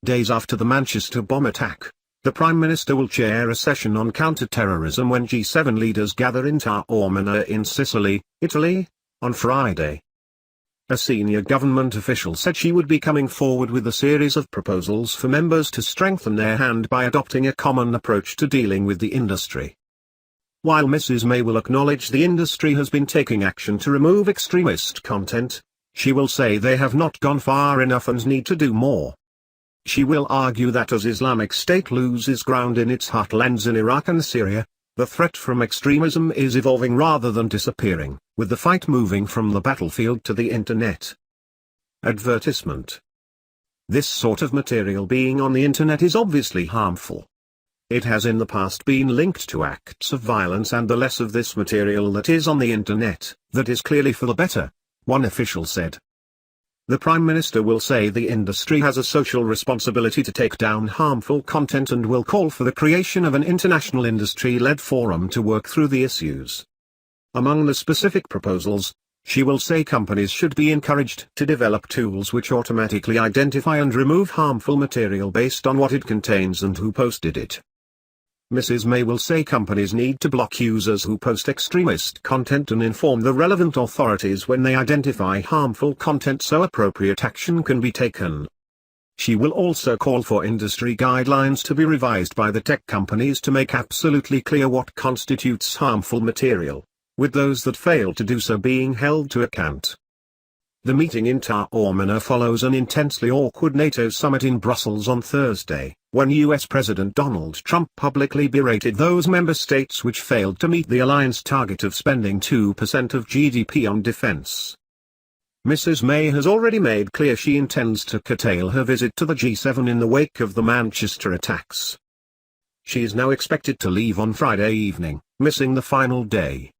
Days after the Manchester bomb attack, the Prime Minister will chair a session on counter-terrorism when G7 leaders gather in Taormina in Sicily, Italy, on Friday. A senior government official said she would be coming forward with a series of proposals for members to strengthen their hand by adopting a common approach to dealing with the industry. While Mrs. May will acknowledge the industry has been taking action to remove extremist content, she will say they have not gone far enough and need to do more. She will argue that as Islamic State loses ground in its heartlands in Iraq and Syria, the threat from extremism is evolving rather than disappearing, with the fight moving from the battlefield to the internet. Advertisement. This sort of material being on the internet is obviously harmful. It has in the past been linked to acts of violence, and the less of this material that is on the internet, that is clearly for the better, one official said. The Prime Minister will say the industry has a social responsibility to take down harmful content and will call for the creation of an international industry-led forum to work through the issues. Among the specific proposals, she will say companies should be encouraged to develop tools which automatically identify and remove harmful material based on what it contains and who posted it. Mrs. May will say companies need to block users who post extremist content and inform the relevant authorities when they identify harmful content so appropriate action can be taken. She will also call for industry guidelines to be revised by the tech companies to make absolutely clear what constitutes harmful material, with those that fail to do so being held to account. The meeting in Taormina follows an intensely awkward NATO summit in Brussels on Thursday, when US President Donald Trump publicly berated those member states which failed to meet the alliance target of spending 2% of GDP on defense. Mrs. May has already made clear she intends to curtail her visit to the G7 in the wake of the Manchester attacks. She is now expected to leave on Friday evening, missing the final day.